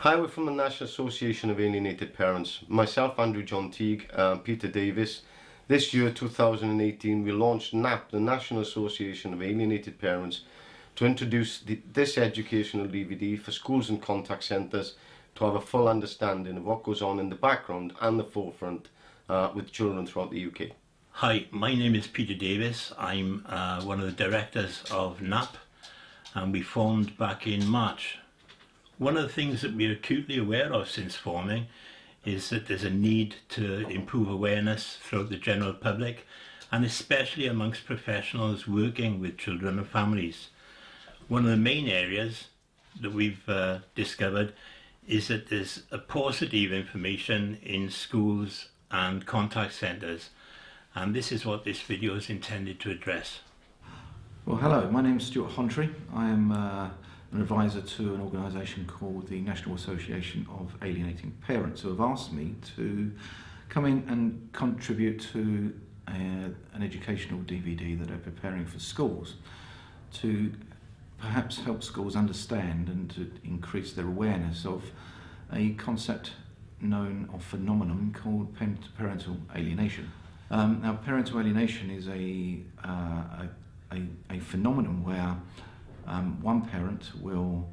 Hi, we're from the National Association of Alienated Parents. Myself, Andrew John Teague, Peter Davis. This year, 2018, we launched NAP, the National Association of Alienated Parents, to introduce this educational DVD for schools and contact centres to have a full understanding of what goes on in the background and the forefront with children throughout the UK. Hi, my name is Peter Davis. I'm one of the directors of NAP, and we formed back in March. One of the things that we're acutely aware of since forming is that there's a need to improve awareness throughout the general public, and especially amongst professionals working with children and families. One of the main areas that we've discovered is that there's a paucity of information in schools and contact centres, and this is what this video is intended to address. Well, hello, my name is Stuart Hontry. I am an advisor to an organisation called the National Association of Alienating Parents, who have asked me to come in and contribute to an educational DVD that they're preparing for schools to perhaps help schools understand and to increase their awareness of a concept known or phenomenon called parental alienation. Now, parental alienation is a phenomenon where one parent will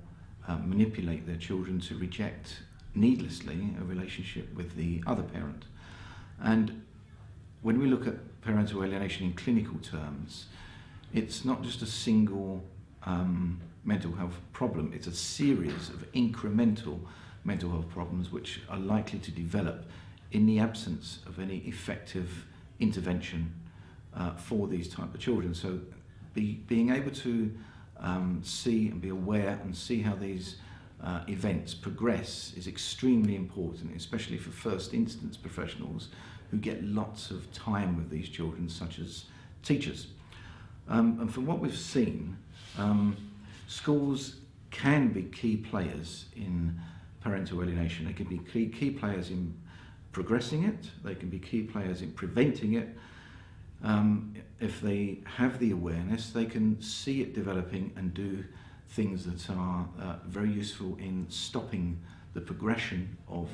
manipulate their children to reject needlessly a relationship with the other parent. And when we look at parental alienation in clinical terms, it's not just a single mental health problem, it's a series of incremental mental health problems which are likely to develop in the absence of any effective intervention for these type of children. So being able to see and be aware and see how these events progress is extremely important, especially for first instance professionals who get lots of time with these children, such as teachers. And from what we've seen, schools can be key players in parental alienation. They can be key players in progressing it, they can be key players in preventing it. If they have the awareness, they can see it developing and do things that are very useful in stopping the progression of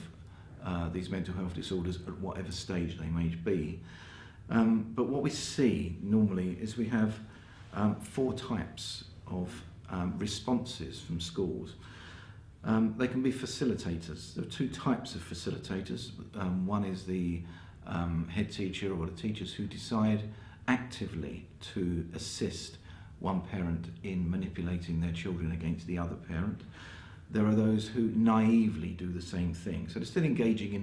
these mental health disorders at whatever stage they may be. But what we see normally is we have 4 types of responses from schools. They can be facilitators. There are 2 types of facilitators. One is the head teacher or the teachers who decide actively to assist one parent in manipulating their children against the other parent. There are those who naively do the same thing. So they're still engaging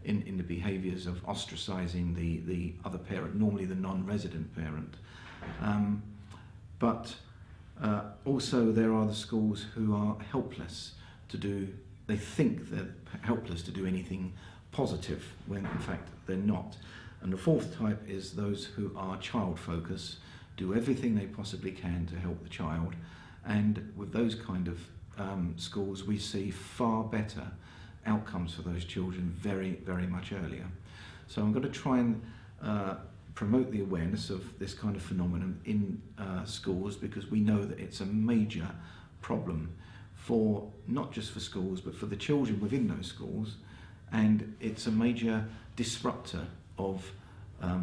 in the behaviours of ostracising the other parent, normally the non-resident parent. But also there are the schools who are helpless to do, they think they're helpless to do anything positive when in fact they're not. And the 4th type is those who are child focused, do everything they possibly can to help the child, and with those kind of schools we see far better outcomes for those children very, very much earlier. So I'm going to try and promote the awareness of this kind of phenomenon in schools, because we know that it's a major problem for not just for schools but for the children within those schools, and it's a major disruptor of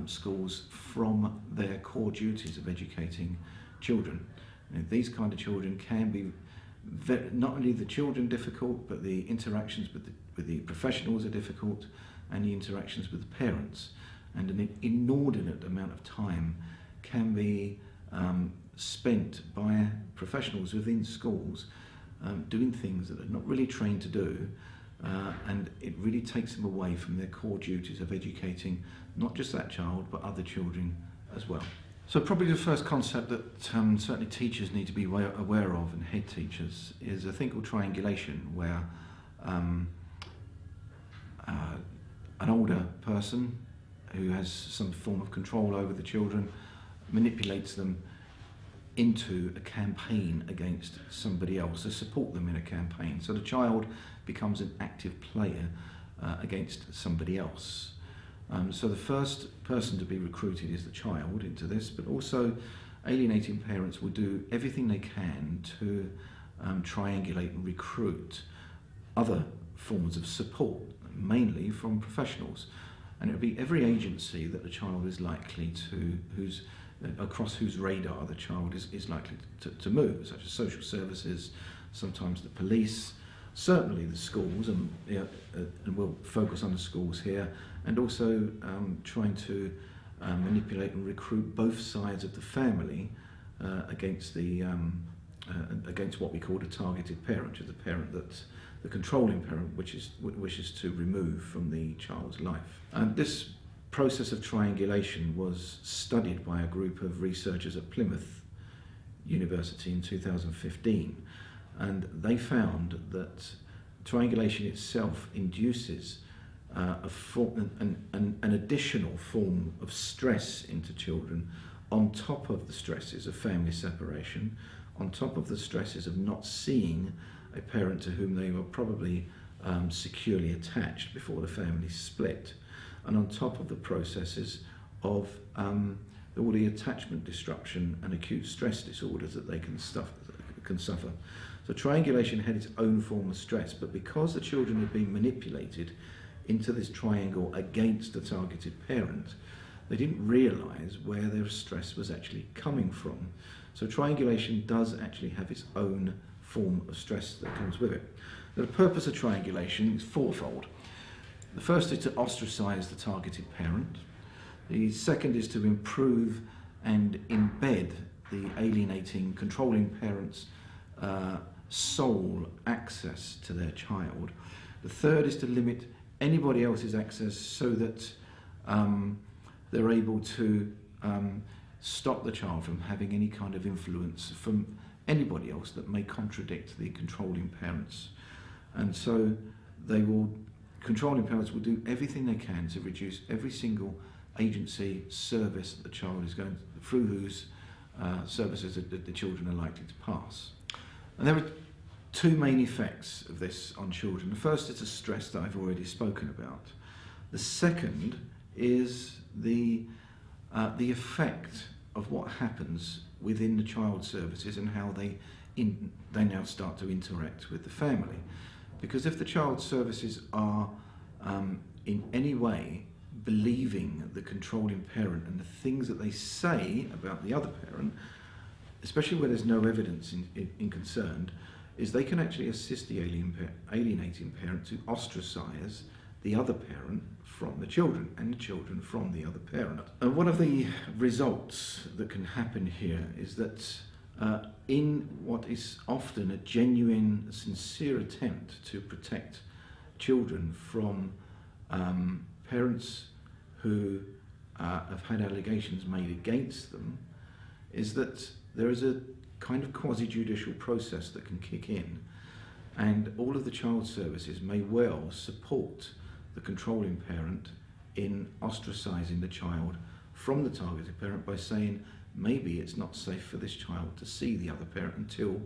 schools from their core duties of educating children. And these kind of children can be not only the children difficult, but the interactions with the professionals are difficult, and the interactions with the parents. And an inordinate amount of time can be spent by professionals within schools doing things that they're not really trained to do, and it really takes them away from their core duties of educating not just that child but other children as well. So probably the first concept that certainly teachers need to be aware of, and head teachers, is a thing called triangulation, where an older person who has some form of control over the children manipulates them into a campaign against somebody else, to support them in a campaign. So the child becomes an active player against somebody else. So the first person to be recruited is the child into this, but also alienating parents will do everything they can to triangulate and recruit other forms of support, mainly from professionals. And it would be every agency that the child is likely to, across whose radar the child is likely to move, such as social services, sometimes the police, certainly the schools, and we'll focus on the schools here, and also trying to manipulate and recruit both sides of the family against what we call a targeted parent, which is the parent that the controlling parent wishes to remove from the child's life. And this process of triangulation was studied by a group of researchers at Plymouth University in 2015, and they found that triangulation itself induces an additional form of stress into children on top of the stresses of family separation, on top of the stresses of not seeing a parent to whom they were probably securely attached before the family split, and on top of the processes of all the attachment disruption and acute stress disorders that they can suffer. So triangulation had its own form of stress, but because the children had been manipulated into this triangle against a targeted parent, they didn't realise where their stress was actually coming from. So triangulation does actually have its own form of stress that comes with it. Now, the purpose of triangulation is fourfold. The first is to ostracise the targeted parent. The second is to improve and embed the alienating, controlling parent's sole access to their child. The third is to limit anybody else's access so that they're able to stop the child from having any kind of influence from anybody else that may contradict the controlling parents. And so controlling parents will do everything they can to reduce every single agency service that the child is going through, whose services that the children are likely to pass. And there are two main effects of this on children. The first is the stress that I've already spoken about. The second is the effect of what happens within the child services and how they now start to interact with the family. Because if the child services are in any way believing the controlling parent and the things that they say about the other parent, especially where there's no evidence in concerned, is they can actually assist the alienating parent to ostracise the other parent from the children and the children from the other parent. And one of the results that can happen here is that in what is often a genuine, sincere attempt to protect children from parents who have had allegations made against them, is that there is a kind of quasi-judicial process that can kick in, and all of the child services may well support the controlling parent in ostracising the child from the targeted parent by saying maybe it's not safe for this child to see the other parent until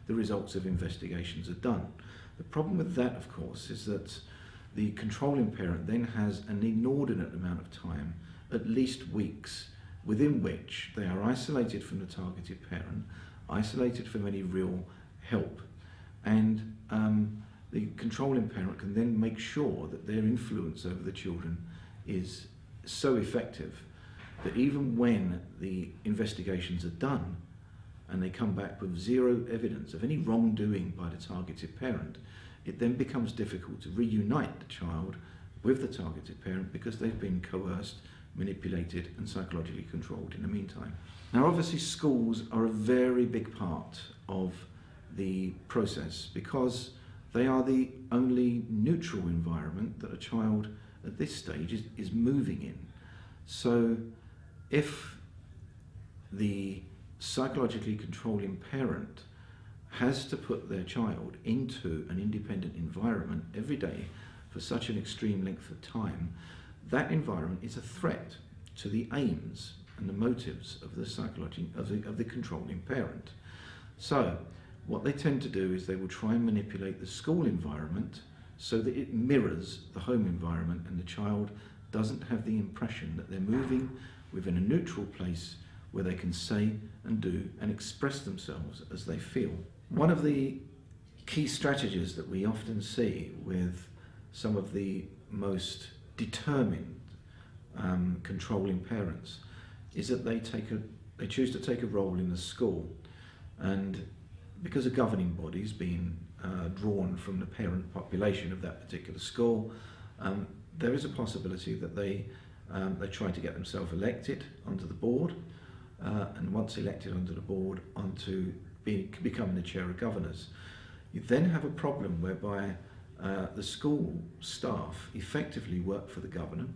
the results of investigations are done. The problem with that, of course, is that the controlling parent then has an inordinate amount of time, at least weeks, within which they are isolated from the targeted parent, isolated from any real help, and the controlling parent can then make sure that their influence over the children is so effective that even when the investigations are done and they come back with zero evidence of any wrongdoing by the targeted parent, it then becomes difficult to reunite the child with the targeted parent because they've been coerced, manipulated and psychologically controlled in the meantime. Now obviously schools are a very big part of the process because they are the only neutral environment that a child at this stage is moving in. So if the psychologically controlling parent has to put their child into an independent environment every day for such an extreme length of time, that environment is a threat to the aims and the motives of the psychology of the controlling parent. So what they tend to do is they will try and manipulate the school environment so that it mirrors the home environment and the child doesn't have the impression that they're moving within a neutral place where they can say and do and express themselves as they feel. One of the key strategies that we often see with some of the most determined controlling parents is that they choose to take a role in the school, and because a governing body is being drawn from the parent population of that particular school, there is a possibility that they try to get themselves elected onto the board, and once elected onto the board, becoming the chair of governors. You then have a problem whereby the school staff effectively work for the governor.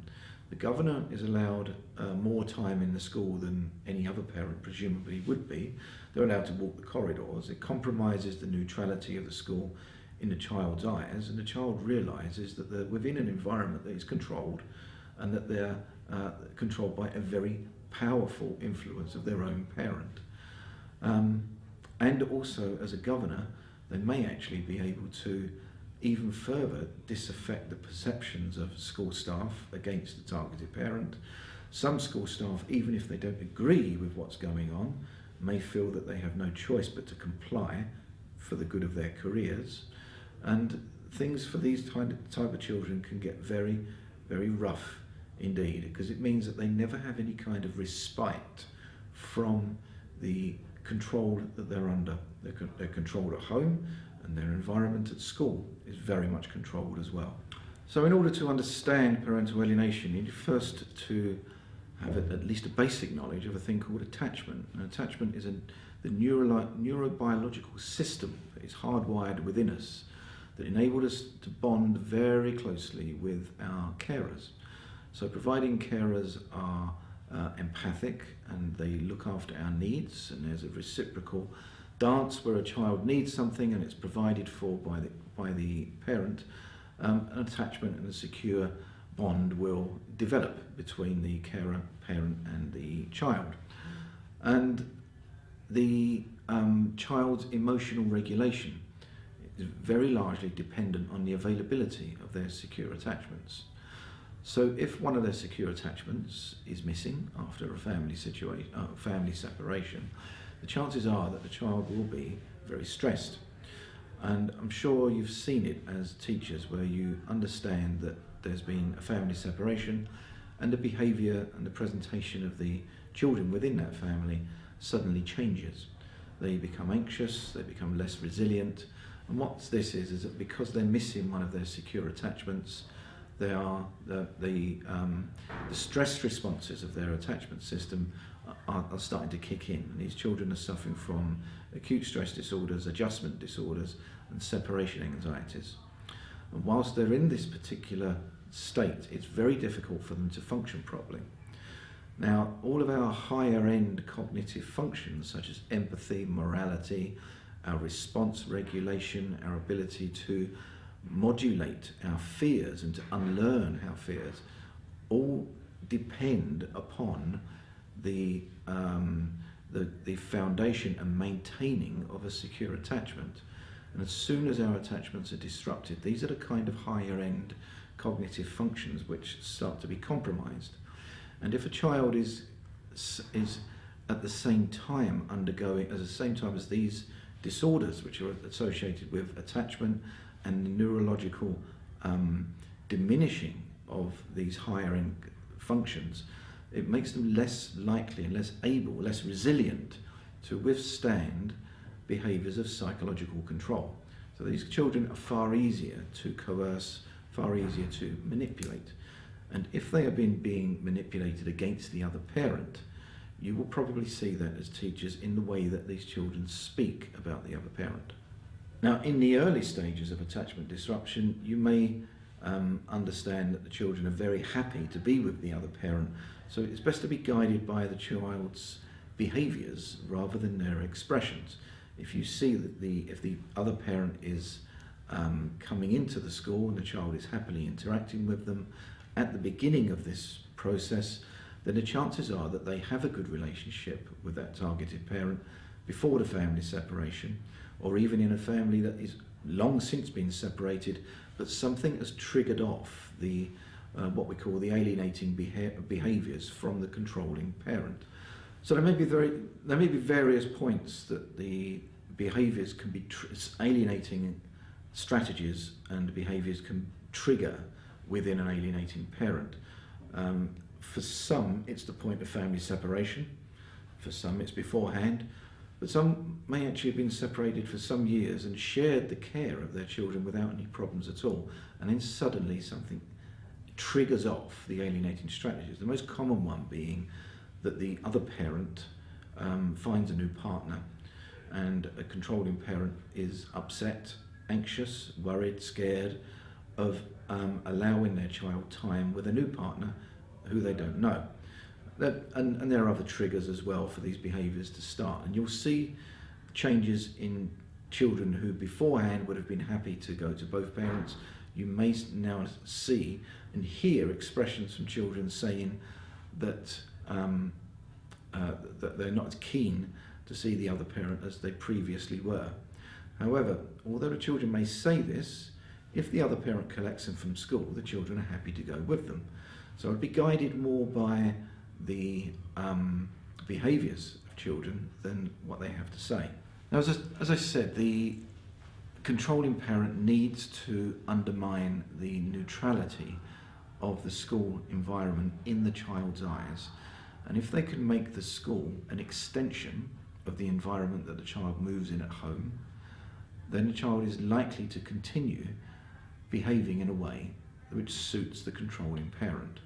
The governor is allowed more time in the school than any other parent presumably would be. They're allowed to walk the corridors. It compromises the neutrality of the school in the child's eyes, and the child realises that they're within an environment that is controlled, and that they're controlled by a very powerful influence of their own parent. And also, as a governor, they may actually be able to even further disaffect the perceptions of school staff against the targeted parent. Some school staff, even if they don't agree with what's going on, may feel that they have no choice but to comply for the good of their careers. And things for these type of children can get very, very rough indeed, because it means that they never have any kind of respite from the control that they're under. They're controlled at home, and their environment at school is very much controlled as well. So in order to understand parental alienation, you need first to have at least a basic knowledge of a thing called attachment. And attachment is the neurobiological system that is hardwired within us that enabled us to bond very closely with our carers. So providing carers are empathic and they look after our needs, and there's a reciprocal dance where a child needs something and it's provided for by the parent, an attachment and a secure bond will develop between the carer, parent and the child. And the child's emotional regulation is very largely dependent on the availability of their secure attachments. So if one of their secure attachments is missing after a family separation, the chances are that the child will be very stressed. And I'm sure you've seen it as teachers, where you understand that there's been a family separation and the behaviour and the presentation of the children within that family suddenly changes. They become anxious, they become less resilient, and what this is that because they're missing one of their secure attachments, they are the stress responses of their attachment system are starting to kick in, and these children are suffering from acute stress disorders, adjustment disorders, and separation anxieties. And whilst they're in this particular state, it's very difficult for them to function properly. Now, all of our higher end cognitive functions, such as empathy, morality, our response regulation, our ability to modulate our fears and to unlearn our fears, all depend upon the foundation and maintaining of a secure attachment. And as soon as our attachments are disrupted, these are the kind of higher end cognitive functions which start to be compromised. And if a child is at the same time as these disorders which are associated with attachment and the neurological diminishing of these higher end functions, it makes them less likely and less able, less resilient to withstand behaviours of psychological control. So these children are far easier to coerce, far easier to manipulate. And if they are being manipulated against the other parent, you will probably see that as teachers in the way that these children speak about the other parent. Now, in the early stages of attachment disruption, you may understand that the children are very happy to be with the other parent, so it's best to be guided by the child's behaviours rather than their expressions. If you see that if the other parent is coming into the school and the child is happily interacting with them at the beginning of this process, then the chances are that they have a good relationship with that targeted parent before the family separation, or even in a family that is long since been separated, but something has triggered off the what we call the alienating behaviours from the controlling parent. So there may be various points that the behaviours can be alienating strategies and behaviours can trigger within an alienating parent. For some, it's the point of family separation. For some, it's beforehand. But some may actually have been separated for some years and shared the care of their children without any problems at all. And then suddenly something triggers off the alienating strategies. The most common one being that the other parent finds a new partner, and a controlling parent is upset, anxious, worried, scared of allowing their child time with a new partner who they don't know. And there are other triggers as well for these behaviours to start. And you'll see changes in children who beforehand would have been happy to go to both parents. You may now see and hear expressions from children saying that that they're not as keen to see the other parent as they previously were. However, although the children may say this, if the other parent collects them from school, the children are happy to go with them. So I'd be guided more by the behaviours of children than what they have to say. Now, as I said, the controlling parent needs to undermine the neutrality of the school environment in the child's eyes. And if they can make the school an extension of the environment that the child moves in at home, then the child is likely to continue behaving in a way which suits the controlling parent.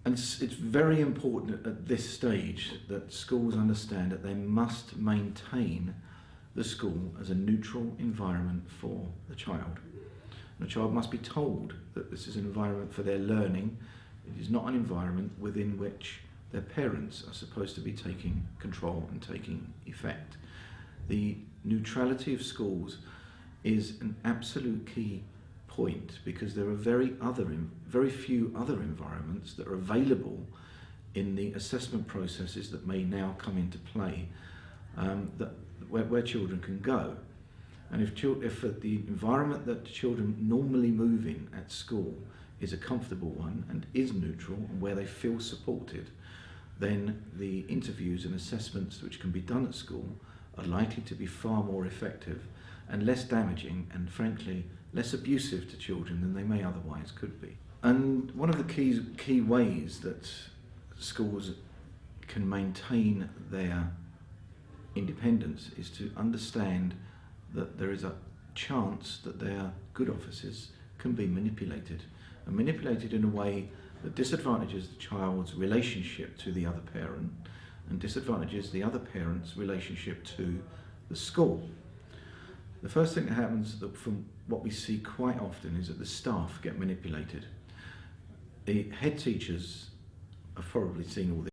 And it's very important at this stage that schools understand that they must maintain the school as a neutral environment for the child. And the child must be told that this is an environment for their learning. It is not an environment within which their parents are supposed to be taking control and taking effect. The neutrality of schools is an absolute key point, because there are very few other environments that are available in the assessment processes that may now come into play, where children can go. And if the environment that children normally move in at school is a comfortable one and is neutral and where they feel supported, then the interviews and assessments which can be done at school are likely to be far more effective and less damaging and, frankly, less abusive to children than they may otherwise could be. And one of the key ways that schools can maintain their independence is to understand that there is a chance that their good offices can be manipulated, and manipulated in a way that disadvantages the child's relationship to the other parent and disadvantages the other parent's relationship to the school. The first thing that happens, from what we see quite often, is that the staff get manipulated. The head teachers have probably seen all this.